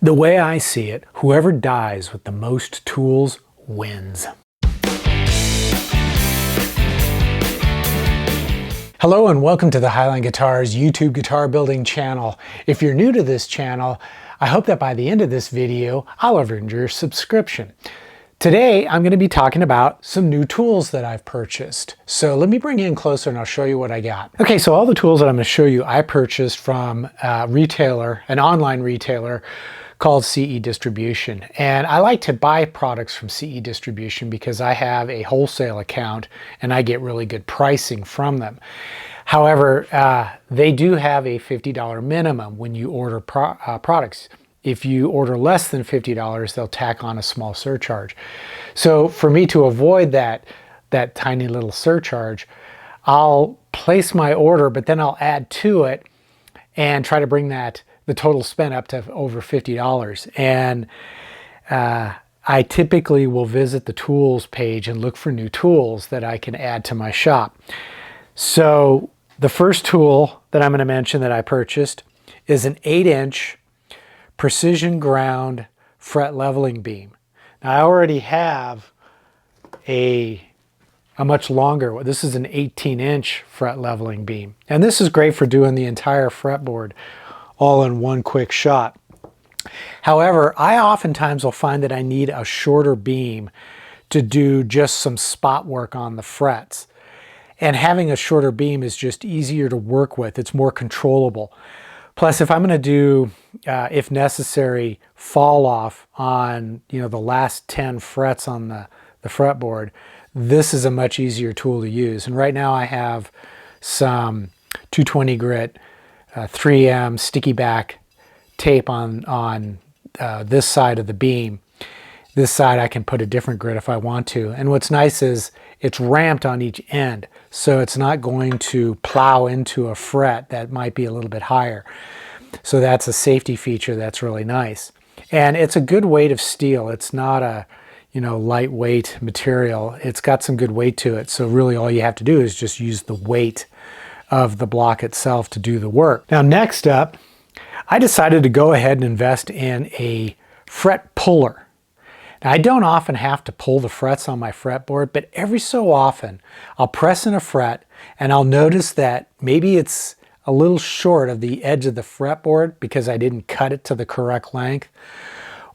The way I see it, whoever dies with the most tools wins. Hello and welcome to the Highline Guitars YouTube guitar building channel. If you're new to this channel, I hope that by the end of this video, I'll have earned your subscription. Today, I'm going to be talking about some new tools that I've purchased. So let me bring you in closer and I'll show you what I got. Okay, so all the tools that I'm going to show you, I purchased from a retailer, an online retailer called CE Distribution. And I like to buy products from CE Distribution because I have a wholesale account and I get really good pricing from them. However, they do have a $50 minimum when you order products. If you order less than $50, they'll tack on a small surcharge. So for me to avoid that tiny little surcharge, I'll place my order, but then I'll add to it and try to bring the total spent up to over $50. And I typically will visit the tools page and look for new tools that I can add to my shop. So the first tool that I'm going to mention that I purchased is an 8-inch precision ground fret leveling beam. Now I already have a much longer one. This is an 18-inch fret leveling beam. And this is great for doing the entire fretboard all in one quick shot. However, I oftentimes will find that I need a shorter beam to do just some spot work on the frets. And having a shorter beam is just easier to work with. It's more controllable. Plus, if I'm going to do, if necessary, fall off on the last 10 frets on the fretboard, this is a much easier tool to use. And right now I have some 220 grit 3M sticky back tape on this side of the beam. This side I can put a different grit if I want to. And what's nice is it's ramped on each end, so it's not going to plow into a fret that might be a little bit higher. So that's a safety feature that's really nice. And it's a good weight of steel. It's not a lightweight material. It's got some good weight to it. So really all you have to do is just use the weight of the block itself to do the work. Now next up, I decided to go ahead and invest in a fret puller. Now I don't often have to pull the frets on my fretboard, but every so often I'll press in a fret and I'll notice that maybe it's a little short of the edge of the fretboard because I didn't cut it to the correct length.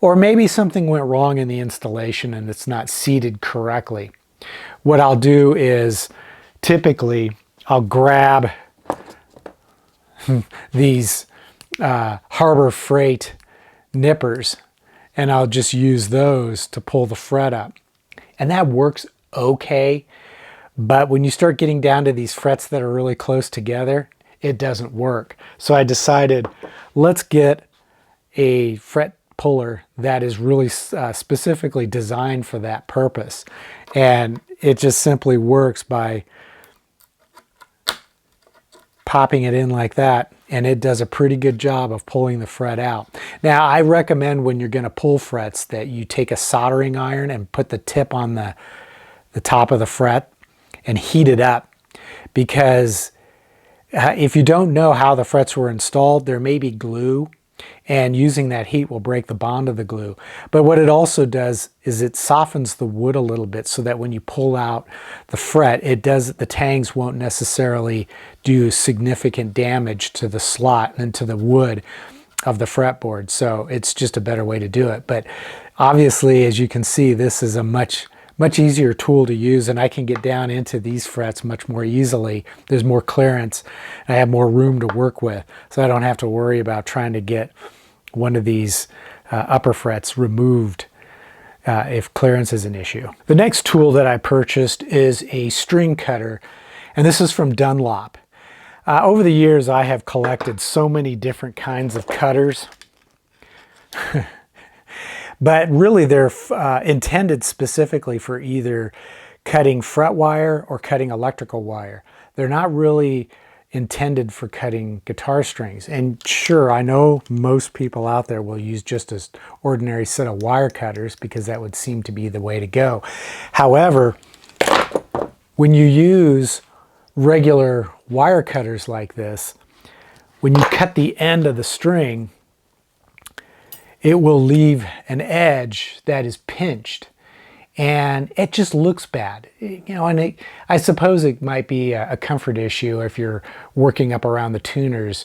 Or maybe something went wrong in the installation and it's not seated correctly. What I'll do is typically I'll grab these Harbor Freight nippers and I'll just use those to pull the fret up. And that works okay, but when you start getting down to these frets that are really close together, it doesn't work. So I decided, let's get a fret puller that is really specifically designed for that purpose. And it just simply works by popping it in like that, and it does a pretty good job of pulling the fret out. Now I recommend when you're going to pull frets that you take a soldering iron and put the tip on the top of the fret and heat it up, because if you don't know how the frets were installed, there may be glue, and using that heat will break the bond of the glue. But what it also does is it softens the wood a little bit so that when you pull out the fret, the tangs won't necessarily do significant damage to the slot and to the wood of the fretboard. So it's just a better way to do it. But obviously, as you can see, this is a much easier tool to use, and I can get down into these frets much more easily. There's more clearance. I have more room to work with, so I don't have to worry about trying to get one of these upper frets removed if clearance is an issue. The next tool that I purchased is a string cutter, and this is from Dunlop. Over the years, I have collected so many different kinds of cutters. But really they're intended specifically for either cutting fret wire or cutting electrical wire. They're not really intended for cutting guitar strings. And sure, I know most people out there will use just an ordinary set of wire cutters because that would seem to be the way to go. However, when you use regular wire cutters like this, when you cut the end of the string, it will leave an edge that is pinched, and it just looks bad. You know, and I suppose it might be a comfort issue if you're working up around the tuners,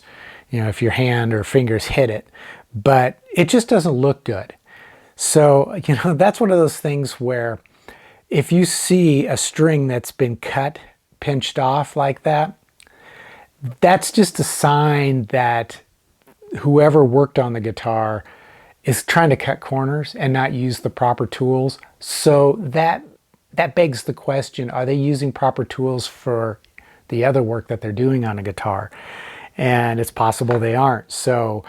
you know, if your hand or fingers hit it, but it just doesn't look good. So, you know, that's one of those things where if you see a string that's been cut, pinched off like that, that's just a sign that whoever worked on the guitar is trying to cut corners and not use the proper tools. So that begs the question, are they using proper tools for the other work that they're doing on a guitar? And it's possible they aren't. So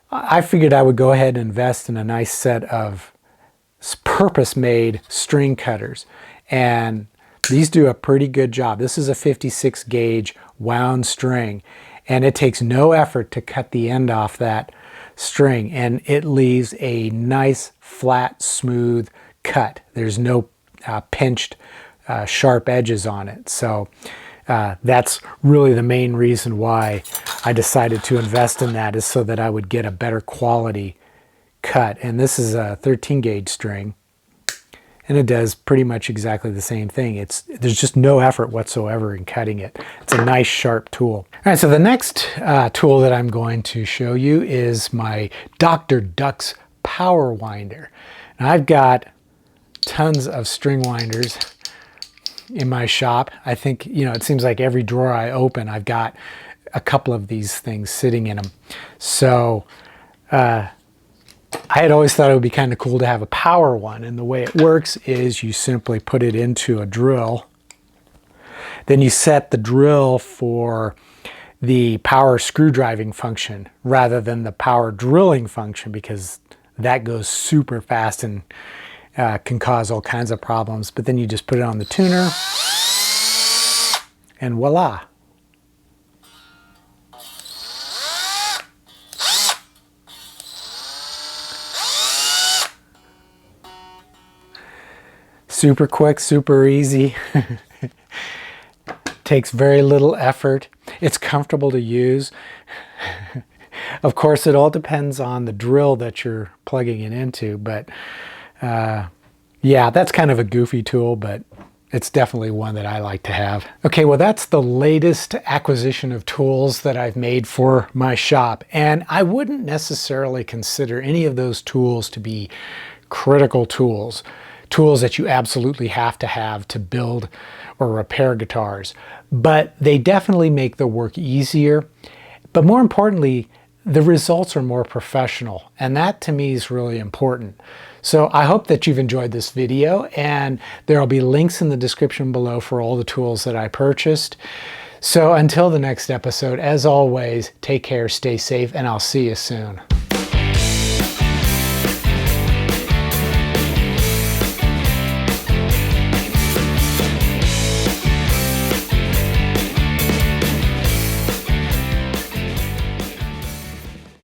I figured I would go ahead and invest in a nice set of purpose-made string cutters. And these do a pretty good job. This is a 56 gauge wound string, and it takes no effort to cut the end off that string, and it leaves a nice, flat, smooth cut. There's no pinched, sharp edges on it. So that's really the main reason why I decided to invest in that, is so that I would get a better quality cut. And this is a 13 gauge string, and it does pretty much exactly the same thing. There's just no effort whatsoever in cutting it. It's a nice sharp tool. All right, so the next tool that I'm going to show you is my Dr. Duck's Power Winder. Now, I've got tons of string winders in my shop. I think, you know, it seems like every drawer I open, I've got a couple of these things sitting in them. So I had always thought it would be kind of cool to have a power one, and the way it works is you simply put it into a drill. Then you set the drill for the power screw driving function rather than the power drilling function, because that goes super fast and can cause all kinds of problems. But then you just put it on the tuner, and voila. Super quick, super easy. Takes very little effort. It's comfortable to use. Of course, it all depends on the drill that you're plugging it into, but yeah, that's kind of a goofy tool, but it's definitely one that I like to have. Okay, well, that's the latest acquisition of tools that I've made for my shop, and I wouldn't necessarily consider any of those tools to be critical tools that you absolutely have to build or repair guitars. But they definitely make the work easier. But more importantly, the results are more professional. And that to me is really important. So I hope that you've enjoyed this video, and there will be links in the description below for all the tools that I purchased. So until the next episode, as always, take care, stay safe, and I'll see you soon.